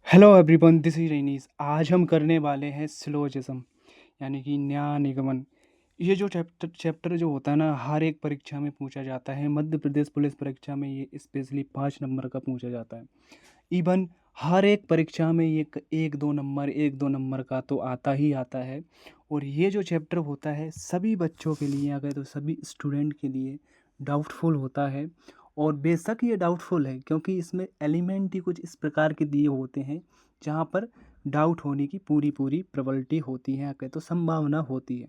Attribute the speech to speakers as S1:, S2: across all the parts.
S1: Hello everyone, this is Raeenis. आज हम करने वाले हैं सिलोजिज्म यानी कि न्याय निगमन। ये जो चैप्टर जो होता है ना, हर एक परीक्षा में पूछा जाता है। मध्य प्रदेश पुलिस परीक्षा में ये स्पेशली 5 नंबर का पूछा जाता है। इवन हर एक परीक्षा में ये एक दो नंबर का तो आता ही आता है। और ये जो चैप्टर होता है सभी बच्चों के लिए, अगर तो सभी स्टूडेंट के लिए डाउटफुल होता है। और बेशक ये डाउटफुल है क्योंकि इसमें एलिमेंट ही कुछ इस प्रकार के दिए होते हैं जहाँ पर डाउट होने की पूरी पूरी प्रोबेबिलिटी होती है, कहे तो संभावना होती है।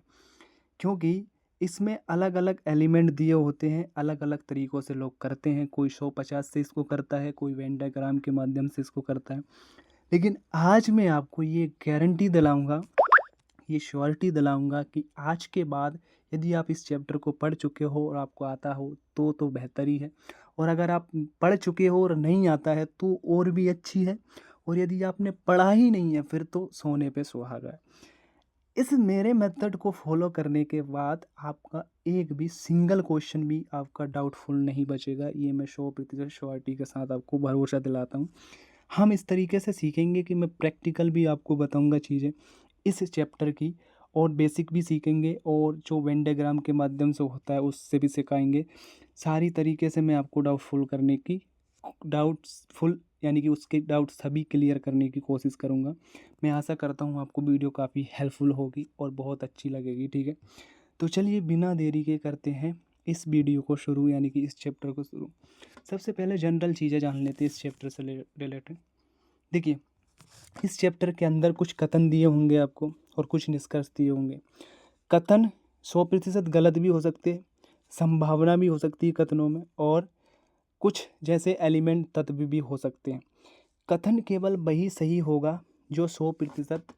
S1: क्योंकि इसमें अलग अलग एलिमेंट दिए होते हैं, अलग अलग तरीक़ों से लोग करते हैं। कोई 150 से इसको करता है, कोई वेन डायग्राम के माध्यम से इसको करता है। लेकिन आज मैं आपको ये गारंटी दिलाऊंगा, ये श्योरिटी दिलाऊंगा कि आज के बाद यदि आप इस चैप्टर को पढ़ चुके हो और आपको आता हो तो बेहतर ही है। और अगर आप पढ़ चुके हो और नहीं आता है तो और भी अच्छी है। और यदि आपने पढ़ा ही नहीं है फिर तो सोने पे सुहागा है। इस मेरे मेथड को फॉलो करने के बाद आपका एक भी सिंगल क्वेश्चन भी आपका डाउटफुल नहीं बचेगा। ये मैं 100% श्योरिटी के साथ आपको भरोसा दिलाता हूँ। हम इस तरीके से सीखेंगे कि मैं प्रैक्टिकल भी आपको बताऊंगा चीज़ें इस चैप्टर की, और बेसिक भी सीखेंगे, और जो वेन डायग्राम के माध्यम से होता है उससे भी सिखाएंगे। सारी तरीके से मैं आपको डाउट्सफुल यानी कि उसके डाउट सभी क्लियर करने की कोशिश करूँगा। मैं आशा करता हूँ आपको वीडियो काफ़ी हेल्पफुल होगी और बहुत अच्छी लगेगी। ठीक है, तो चलिए बिना देरी के करते हैं इस वीडियो को शुरू, यानी कि इस चैप्टर को शुरू। सबसे पहले जनरल चीज़ें जान लेते हैं इस चैप्टर से रिलेटेड। देखिए, इस चैप्टर के अंदर कुछ कथन दिए होंगे आपको और कुछ निष्कर्ष दिए होंगे। कथन 100% गलत भी हो सकते हैं, संभावना भी हो सकती है कथनों में, और कुछ जैसे एलिमेंट तत्व भी हो सकते हैं। कथन केवल वही सही होगा जो 100%,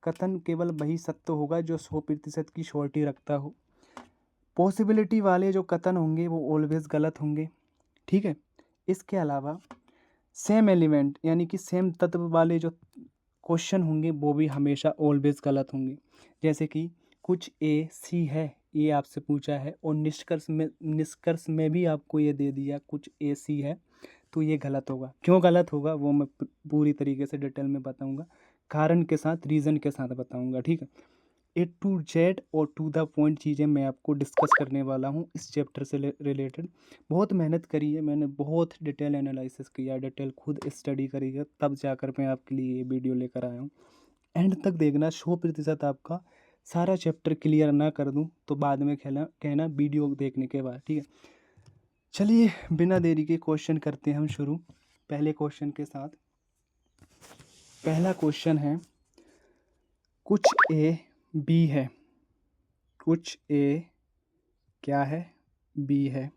S1: कथन केवल वही सत्य होगा जो 100% की श्योरिटी रखता हो। पॉसिबिलिटी वाले जो कथन होंगे वो ऑलवेज गलत होंगे। ठीक है, इसके अलावा सेम एलिमेंट यानी कि सेम तत्व वाले जो क्वेश्चन होंगे वो भी हमेशा ऑलवेज गलत होंगे। जैसे कि कुछ ए सी है, ये आपसे पूछा है, और निष्कर्ष में भी आपको ये दे दिया कुछ ए सी है, तो ये गलत होगा। क्यों गलत होगा वो मैं पूरी तरीके से डिटेल में बताऊंगा, कारण के साथ, रीज़न के साथ बताऊंगा। ठीक है, ए टू जेड और टू द पॉइंट चीज़ें मैं आपको डिस्कस करने वाला हूँ इस चैप्टर से रिलेटेड। बहुत मेहनत करी है मैंने, बहुत डिटेल एनालिसिस किया, डिटेल खुद स्टडी करी है, तब जाकर मैं आपके लिए ये वीडियो लेकर आया हूँ। एंड तक देखना, 100% आपका सारा चैप्टर क्लियर ना कर दूँ तो बाद में कहना वीडियो देखने के बाद। ठीक है, चलिए बिना देरी के क्वेश्चन करते हैं हम शुरू पहले क्वेश्चन के साथ। पहला क्वेश्चन है, कुछ ए बी है, कुछ ए क्या है, बी है,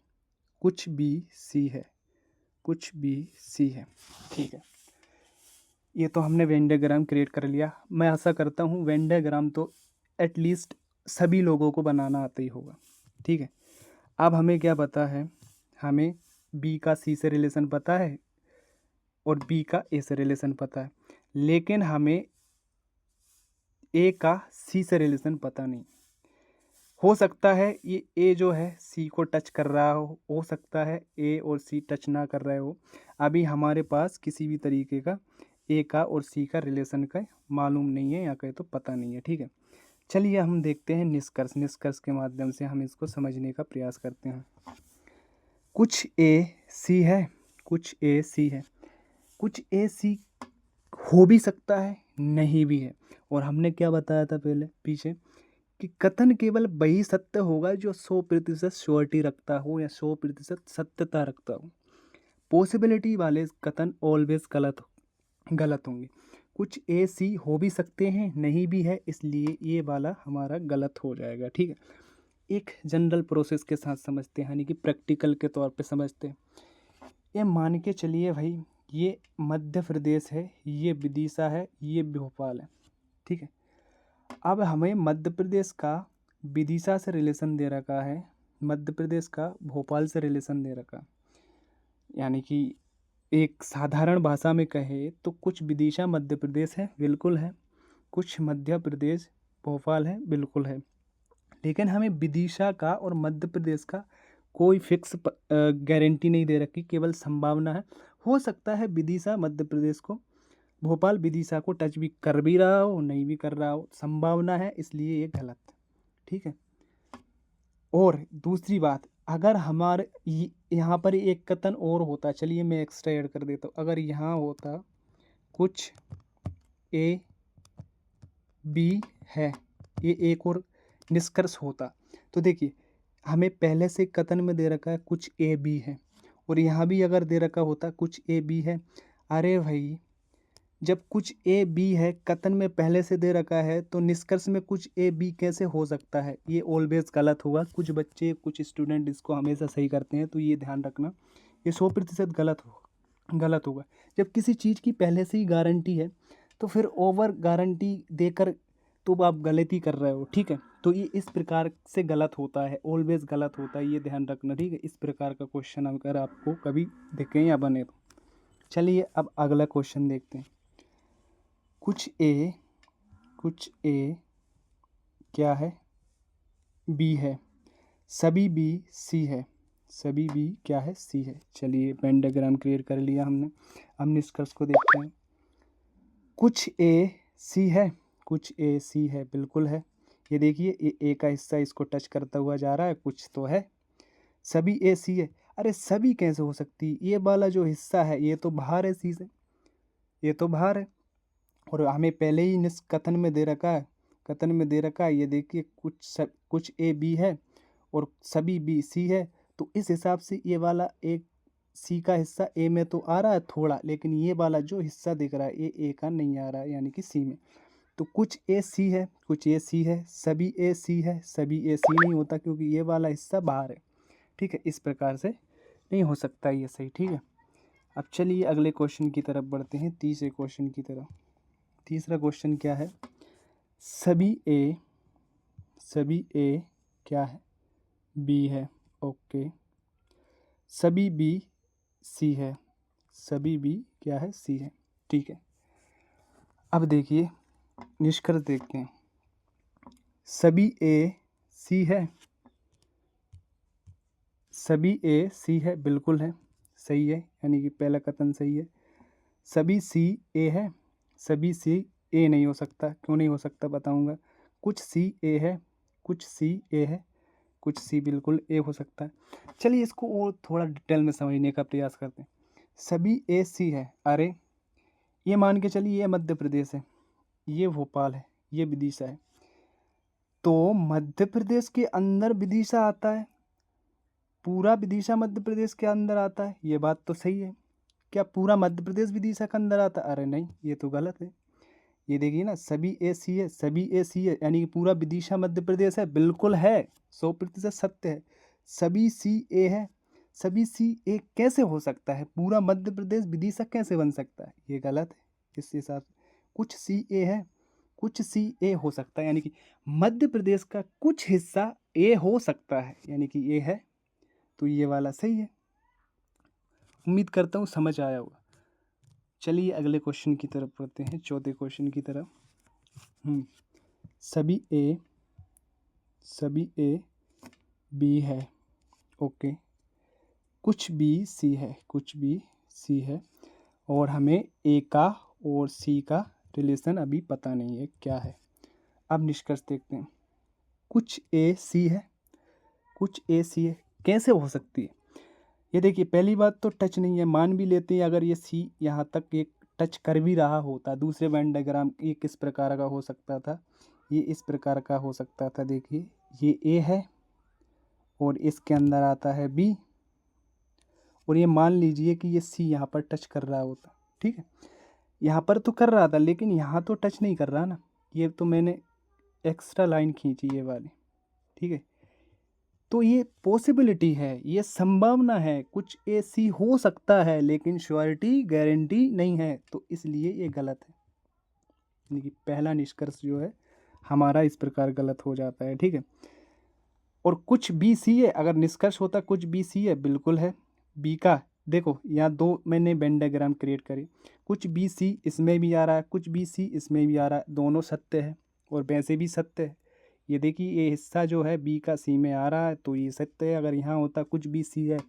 S1: कुछ बी सी है, कुछ बी सी है। ठीक है, ये तो हमने वेन डायग्राम क्रिएट कर लिया। मैं आशा करता हूँ वेन डायग्राम तो एटलीस्ट सभी लोगों को बनाना आता ही होगा। ठीक है, अब हमें क्या पता है, हमें बी का सी से रिलेशन पता है और बी का ए से रिलेशन पता है, लेकिन हमें ए का सी से रिलेशन पता नहीं। हो सकता है ये ए जो है सी को टच कर रहा हो सकता है ए और सी टच ना कर रहे हो। अभी हमारे पास किसी भी तरीके का ए का और सी का रिलेशन का मालूम नहीं है, या कहे तो पता नहीं है। ठीक है, चलिए हम देखते हैं निष्कर्ष के माध्यम से हम इसको समझने का प्रयास करते हैं। कुछ ए सी है, कुछ ए सी है, कुछ ए सी हो भी सकता है, नहीं भी है। और हमने क्या बताया था पहले पीछे कि कथन केवल वही सत्य होगा जो 100% श्योरिटी रखता हो या 100% सत्यता रखता हो। पॉसिबिलिटी वाले कथन ऑलवेज गलत होंगे। कुछ ए सी हो भी सकते हैं, नहीं भी है, इसलिए ये वाला हमारा गलत हो जाएगा। ठीक है, एक जनरल प्रोसेस के साथ समझते हैं, यानी कि प्रैक्टिकल के तौर पे समझते हैं। ये मान के चलिए भाई, ये मध्य प्रदेश है, ये विदिशा है, ये भोपाल है। ठीक है, अब हमें मध्य प्रदेश का विदिशा से रिलेशन दे रखा है, मध्य प्रदेश का भोपाल से रिलेशन दे रखा, यानी कि एक साधारण भाषा में कहे तो कुछ विदिशा मध्य प्रदेश है, बिल्कुल है, कुछ मध्य प्रदेश भोपाल है, बिल्कुल है। लेकिन हमें विदिशा का और मध्य प्रदेश का कोई फिक्स गारंटी नहीं दे रखी, केवल संभावना है। हो सकता है विदिशा मध्य प्रदेश को भोपाल विदिशा को टच भी कर भी रहा हो, नहीं भी कर रहा हो, संभावना है, इसलिए ये गलत। ठीक है। और दूसरी बात, अगर हमारे यहाँ पर एक कथन और होता, चलिए मैं एक्स्ट्रा ऐड कर देता हूँ, अगर यहाँ होता कुछ ए बी है, ये एक और निष्कर्ष होता। तो देखिए हमें पहले से कथन में दे रखा है कुछ ए बी है, और यहाँ भी अगर दे रखा होता कुछ ए बी है। अरे भाई, जब कुछ ए बी है, कथन में पहले से दे रखा है, तो निष्कर्ष में कुछ ए बी कैसे हो सकता है? ये ऑलवेज गलत होगा। कुछ बच्चे, कुछ स्टूडेंट इसको हमेशा सही करते हैं, तो ये ध्यान रखना, ये 100% गलत होगा। जब किसी चीज़ की पहले से ही गारंटी है, तो फिर ओवर गारंटी देकर तो आप गलती कर रहे हो। ठीक है, तो ये इस प्रकार से गलत होता है, ऑलवेज गलत होता है, ये ध्यान रखना। ठीक है, इस प्रकार का क्वेश्चन अगर आपको कभी दिखे या बने तो। चलिए अब अगला क्वेश्चन देखते हैं। कुछ ए क्या है? बी है। सभी बी सी है। सभी बी क्या है? सी है। चलिए वेन डायग्राम क्रिएट कर लिया हमने। अब निष्कर्ष को देखते हैं। कुछ ए सी है, कुछ ए सी है, बिल्कुल है। ये देखिए, ये ए का हिस्सा इसको टच करता हुआ जा रहा है, कुछ तो है। सभी ए सी है। अरे सभी कैसे हो सकती? ये वाला जो हिस्सा है ये तो बाहर है सी से, ये तो बाहर है। और हमें पहले ही कथन में दे रखा है, कथन में दे रखा है, ये देखिए कुछ ए बी है और सभी बी सी है। तो इस हिसाब से ये वाला एक सी का हिस्सा ए में तो आ रहा है थोड़ा, लेकिन ये वाला जो हिस्सा दिख रहा है ये ए का नहीं आ रहा है, यानी कि सी में। तो कुछ ए सी है, कुछ ए सी है, सभी ए सी है, सभी ए सी नहीं होता, क्योंकि ये वाला हिस्सा बाहर है। ठीक है, इस प्रकार से नहीं हो सकता ये सही। ठीक है, अब चलिए अगले क्वेश्चन की तरफ बढ़ते हैं, तीसरे क्वेश्चन की तरफ। तीसरा क्वेश्चन क्या है? सभी ए क्या है? बी है। ओके। सभी बी सी है। सभी बी क्या है? सी है। ठीक है, अब देखिए निष्कर्ष देखते हैं। सभी ए सी है, सभी ए सी है, बिल्कुल है, सही है, यानी कि पहला कथन सही है। सभी सी ए है, सभी सी ए नहीं हो सकता। क्यों नहीं हो सकता बताऊंगा। कुछ सी ए है, कुछ सी ए है, कुछ सी बिल्कुल ए हो सकता है। चलिए इसको और थोड़ा डिटेल में समझने का प्रयास करते हैं। सभी ए सी है, अरे ये मान के चलिए ये मध्य प्रदेश है, ये भोपाल है, ये विदिशा है, तो मध्य प्रदेश के अंदर विदिशा आता है, पूरा विदिशा मध्य प्रदेश के अंदर आता है, ये बात तो सही है। क्या पूरा मध्य प्रदेश विदिशा के अंदर आता है? अरे नहीं, ये तो गलत है। ये देखिए ना, सभी ए सी है, सभी ए सी है, यानी कि पूरा विदिशा मध्य प्रदेश है, बिल्कुल है, 100% सत्य है। सभी सी ए है, सभी सी ए कैसे हो सकता है? पूरा मध्य प्रदेश विदिशा कैसे बन सकता है? ये गलत है इस हिसाब से। कुछ सी ए है, कुछ सी ए हो सकता है, यानी कि मध्य प्रदेश का कुछ हिस्सा ए हो सकता है, यानी कि ए है, तो ये वाला सही है। उम्मीद करता हूँ समझ आया होगा। चलिए अगले क्वेश्चन की तरफ बढ़ते हैं, चौथे क्वेश्चन की तरफ। सभी ए बी है। ओके। कुछ बी सी है, कुछ बी सी है, और हमें ए का और सी का रिलेशन अभी पता नहीं है क्या है। अब निष्कर्ष देखते हैं। कुछ ए सी है, कुछ ए सी है, कैसे हो सकती है? ये देखिए, पहली बात तो टच नहीं है, मान भी लेते हैं अगर ये सी यहाँ तक एक टच कर भी रहा होता, दूसरे वेन डायग्राम ये किस प्रकार का हो सकता था? ये इस प्रकार का हो सकता था। देखिए ये ए है और इसके अंदर आता है बी, और ये मान लीजिए कि ये सी यहाँ पर टच कर रहा होता। ठीक है, यहाँ पर तो कर रहा था, लेकिन यहाँ तो टच नहीं कर रहा ना, ये तो मैंने एक्स्ट्रा लाइन खींची ये वाली। ठीक है, तो ये पॉसिबिलिटी है, ये संभावना है, कुछ ए सी हो सकता है, लेकिन श्योरिटी गारंटी नहीं है, तो इसलिए ये गलत है। यानी कि पहला निष्कर्ष जो है हमारा इस प्रकार गलत हो जाता है। ठीक है, और कुछ बी सी है, अगर निष्कर्ष होता कुछ बी सी है, बिल्कुल है। बी का देखो, यहाँ दो मैंने वेन डायग्राम क्रिएट करी, कुछ बी सी इसमें भी आ रहा है, कुछ बी सी इसमें भी आ रहा है, दोनों सत्य है और वैसे भी सत्य है। ये देखिए, ये हिस्सा जो है बी का सी में आ रहा है, तो ये सत्य है। अगर यहाँ होता कुछ बी सी है,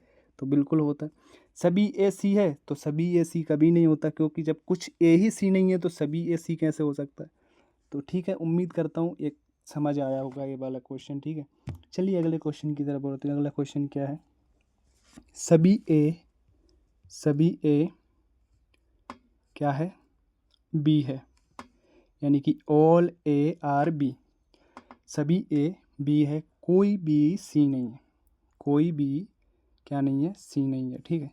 S1: तो बिल्कुल होता है। सभी ए सी है तो सभी ए सी कभी नहीं होता, क्योंकि जब कुछ ए ही सी नहीं है तो सभी ए सी कैसे हो सकता है। तो ठीक है, उम्मीद करता हूँ एक समझ आया होगा ये वाला क्वेश्चन। ठीक है, चलिए अगले क्वेश्चन की तरफ बढ़ते हैं। अगला क्वेश्चन क्या है, सभी ए क्या है, बी है, यानी कि ऑल ए आर बी। सभी ए बी है, कोई बी सी नहीं है, कोई भी क्या नहीं है, सी नहीं है। ठीक है,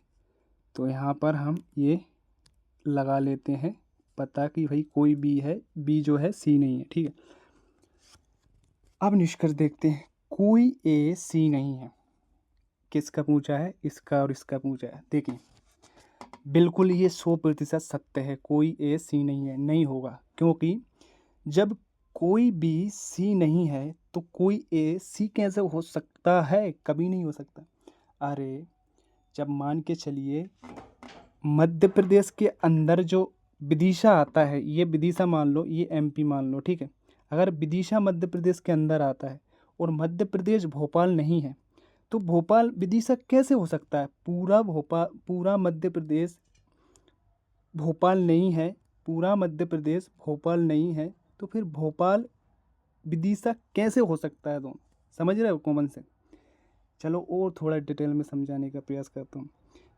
S1: तो यहाँ पर हम ये लगा लेते हैं पता कि भाई कोई बी है, बी जो है सी नहीं है। ठीक है, अब निष्कर्ष देखते हैं। कोई ए सी नहीं है, किसका पूछा है, इसका और इसका पूछा है। देखिए बिल्कुल ये 100% सत्य है, कोई ए सी नहीं है, नहीं होगा, क्योंकि जब कोई बी सी नहीं है तो कोई ए सी कैसे हो सकता है, कभी नहीं हो सकता। अरे जब मान के चलिए मध्य प्रदेश के अंदर जो विदिशा आता है, ये विदिशा मान लो, ये एमपी मान लो। ठीक है, अगर विदिशा मध्य प्रदेश के अंदर आता है और मध्य प्रदेश भोपाल नहीं है, तो भोपाल विदिशा कैसे हो सकता है। पूरा मध्य प्रदेश भोपाल नहीं है, पूरा मध्य प्रदेश भोपाल नहीं है, तो फिर भोपाल विदिशा कैसे हो सकता है। दोनों समझ रहे हो कॉमन से। चलो और थोड़ा डिटेल में समझाने का प्रयास करता हूँ।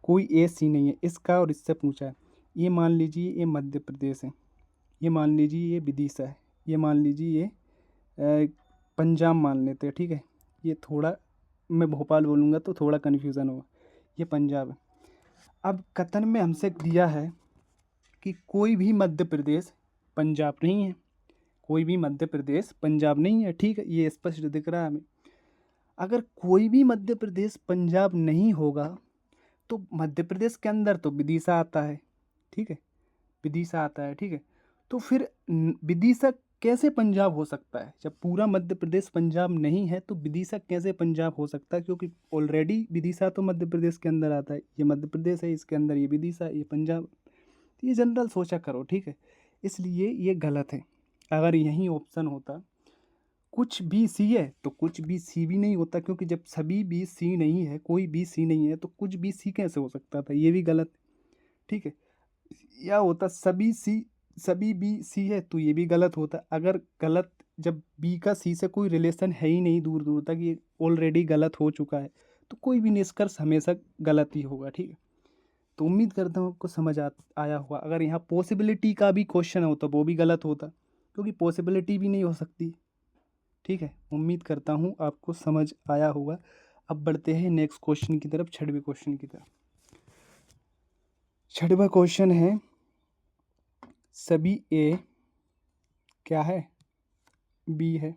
S1: कोई ए सी नहीं है, इसका और इससे पूछा है। ये मान लीजिए ये मध्य प्रदेश है, ये मान लीजिए ये विदिशा है, ये मान लीजिए ये पंजाब मान लेते हैं। ठीक है, ये थोड़ा मैं भोपाल बोलूँगा तो थोड़ा कन्फ्यूज़न होगा, ये पंजाब है। अब कथन में हमसे दिया है कि कोई भी मध्य प्रदेश पंजाब नहीं है, कोई भी मध्य प्रदेश पंजाब नहीं है। ठीक है, ये स्पष्ट दिख रहा है हमें। अगर कोई भी मध्य प्रदेश पंजाब नहीं होगा तो मध्य प्रदेश के अंदर तो विदिशा आता है। ठीक है, विदिशा आता है। ठीक है, तो फिर विदिशा कैसे पंजाब हो सकता है। जब पूरा मध्य प्रदेश पंजाब नहीं है तो विदिशा कैसे पंजाब हो सकता है, क्योंकि ऑलरेडी विदिशा तो मध्य प्रदेश के अंदर आता है। ये मध्य प्रदेश है, इसके अंदर ये विदिशा, ये पंजाब। तो ये जनरल सोचा करो। ठीक है, इसलिए ये गलत है। अगर यही ऑप्शन होता कुछ बी सी है तो कुछ बी सी भी नहीं होता, क्योंकि जब सभी बी सी नहीं है, कोई बी सी नहीं है, तो कुछ बी सी कैसे हो सकता था, ये भी गलत। ठीक है, या होता सभी बी सी है तो ये भी गलत होता। अगर गलत, जब बी का सी से कोई रिलेशन है ही नहीं दूर दूर तक, ये ऑलरेडी गलत हो चुका है, तो कोई भी निष्कर्ष हमेशा गलत ही होगा। ठीक है, तो उम्मीद करता हूँ आपको समझ आया होगा। अगर यहाँ पॉसिबिलिटी का भी क्वेश्चन हो तो वो भी गलत होता, क्योंकि पॉसिबिलिटी भी नहीं हो सकती। ठीक है, उम्मीद करता हूँ आपको समझ आया होगा। अब बढ़ते हैं नेक्स्ट क्वेश्चन की तरफ, 6वें क्वेश्चन की तरफ। 6वां क्वेश्चन है, सभी ए क्या है, बी है।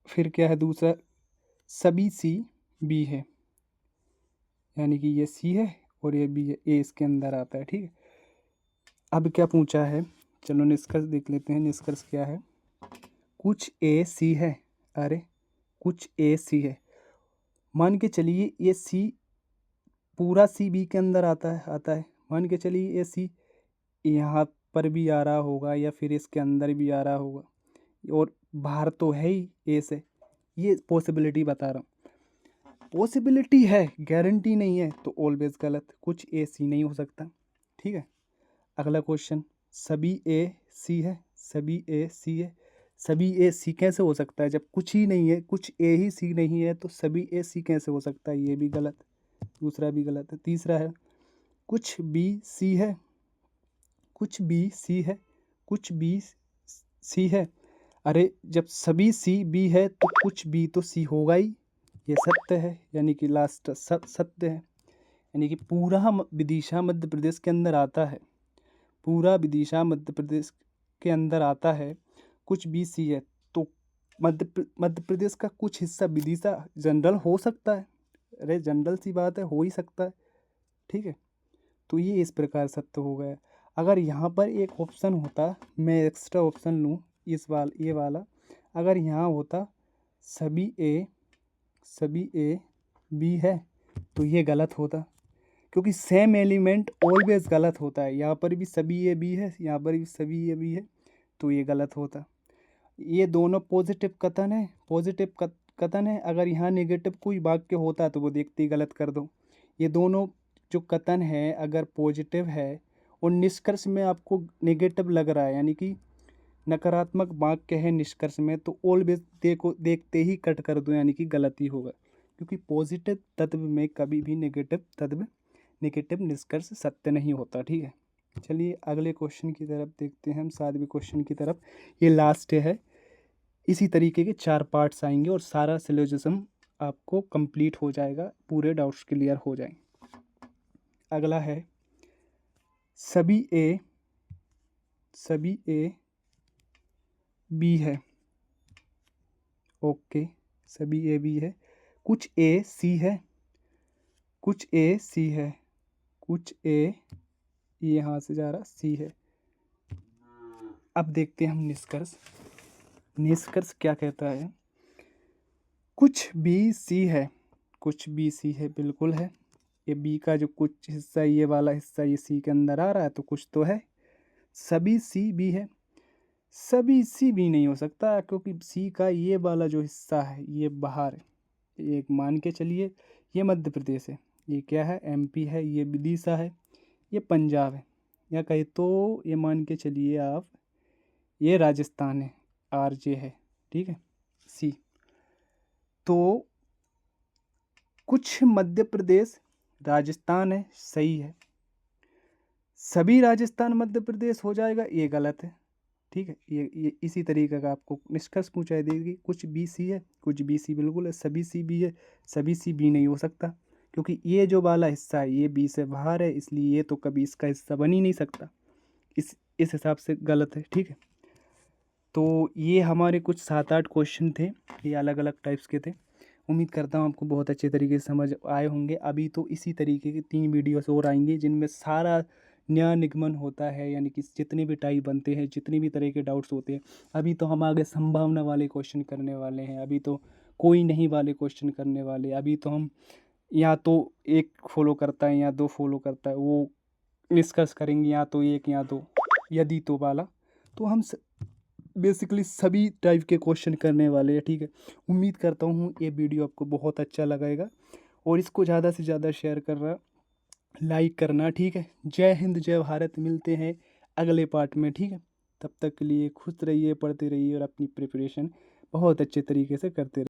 S1: फिर क्या है दूसरा, सभी सी बी है, यानी कि ये सी है और ये बी है, ए इसके अंदर आता है। ठीक है, अब क्या पूछा है, चलो निष्कर्ष देख लेते हैं। निष्कर्ष क्या है, कुछ ए सी है। अरे कुछ ए सी है, मान के चलिए ये सी, पूरा सी बी के अंदर आता है। मान के चलिए ये सी यहाँ पर भी आ रहा होगा या फिर इसके अंदर भी आ रहा होगा, और बाहर तो है ही ए से। ये पॉसिबिलिटी बता रहा हूँ, पॉसिबिलिटी है, गारंटी नहीं है, तो ऑलवेज गलत, कुछ ए सी नहीं हो सकता। ठीक है, अगला क्वेश्चन, सभी ए सी है, सभी ए सी है, सभी ए सी कैसे हो सकता है। जब कुछ ही नहीं है, कुछ ए ही सी नहीं है, तो सभी ए सी कैसे हो सकता है, ये भी गलत, दूसरा भी गलत है। तीसरा है, कुछ बी सी है, कुछ बी सी है, कुछ बी सी है। अरे जब सभी सी बी है तो कुछ बी तो सी होगा ही, ये सत्य है, यानी कि लास्ट सत्य है। यानी कि पूरा विदिशा मध्य प्रदेश के अंदर आता है, पूरा विदिशा मध्य प्रदेश के अंदर आता है, कुछ बी सी है, तो मध्य प्रदेश का कुछ हिस्सा विदिशा जनरल हो सकता है। अरे जनरल सी बात है, हो ही सकता है। ठीक है, तो ये इस प्रकार सत्य हो गया। अगर यहाँ पर एक ऑप्शन होता, मैं एक्स्ट्रा ऑप्शन लूँ ये वाला, अगर यहाँ होता सभी ए बी है, तो ये गलत होता, क्योंकि सेम एलिमेंट ऑलवेज गलत होता है। यहाँ पर भी सभी ए बी है, यहाँ पर भी सभी ए बी है, तो ये गलत होता। ये दोनों पॉजिटिव कथन है, पॉजिटिव कथन है, अगर यहाँ नेगेटिव कोई वाक्य होता है तो वो देखते ही गलत कर दो। ये दोनों जो कथन है अगर पॉजिटिव है और निष्कर्ष में आपको नेगेटिव लग रहा है, यानी कि नकारात्मक वाक्य है निष्कर्ष में, तो ऑलवेज देखते ही कट कर दो, यानी कि गलत ही होगा। क्योंकि पॉजिटिव तत्व में कभी भी नेगेटिव निष्कर्ष सत्य नहीं होता। ठीक है, चलिए अगले क्वेश्चन की तरफ देखते हैं हम, 7वें क्वेश्चन की तरफ। ये लास्ट है। इसी तरीके के 4 पार्ट्स आएंगे और सारा सिलोजिज्म आपको कंप्लीट हो जाएगा, पूरे डाउट्स क्लियर हो जाएंगे। अगला है सभी ए बी है। ओके, सभी ए बी है, कुछ ए सी है, कुछ ए सी है, कुछ ए यहाँ से जा रहा सी है। अब देखते हैं हम निष्कर्ष क्या कहता है। कुछ बी सी है, कुछ बी सी है, बिल्कुल है। ये बी का जो कुछ हिस्सा, ये वाला हिस्सा ये सी के अंदर आ रहा है, तो कुछ तो है। सभी सी बी है, सभी सी बी नहीं हो सकता, क्योंकि सी का ये वाला जो हिस्सा है ये बाहर है। एक मान के चलिए ये मध्य प्रदेश है, ये क्या है एमपी है, ये विदिशा है, ये पंजाब है, या कहे तो ये मान के चलिए आप ये राजस्थान है, आरजे है। ठीक है, सी। तो कुछ मध्य प्रदेश राजस्थान है, सही है। सभी राजस्थान मध्य प्रदेश हो जाएगा, ये गलत है। ठीक है, ये इसी तरीके का आपको निष्कर्ष पूछा देगी। कुछ बी सी है, कुछ बी सी बिल्कुल है, सभी सी बी है, सभी सी बी नहीं हो सकता, क्योंकि ये जो वाला हिस्सा है ये बी से बाहर है, इसलिए ये तो कभी इसका हिस्सा बन ही नहीं सकता। इस हिसाब से गलत है। ठीक है, तो ये हमारे कुछ 7-8 क्वेश्चन थे, ये अलग अलग टाइप्स के थे। उम्मीद करता हूँ आपको बहुत अच्छे तरीके से समझ आए होंगे। अभी तो इसी तरीके की 3 वीडियोस और आएंगे जिनमें सारा न्याय निगमन होता है, यानी कि जितने भी टाइप बनते हैं, जितने भी तरह के डाउट्स होते हैं। अभी तो हम आगे संभावना वाले क्वेश्चन करने वाले हैं, अभी तो कोई नहीं वाले क्वेश्चन करने वाले। अभी तो हम या तो एक फॉलो करता है या 2 फॉलो करता है वो निष्कर्ष करेंगे, या तो एक या 2 यदि तो वाला। तो हम बेसिकली सभी टाइप के क्वेश्चन करने वाले हैं। ठीक है, उम्मीद करता हूँ ये वीडियो आपको बहुत अच्छा लगेगा और इसको ज़्यादा से ज़्यादा शेयर करना, लाइक करना। ठीक है, जय हिंद जय भारत। मिलते हैं अगले पार्ट में। ठीक है, तब तक के लिए खुश रहिए, पढ़ते रहिए और अपनी प्रिपरेशन बहुत अच्छे तरीके से करते रहिए।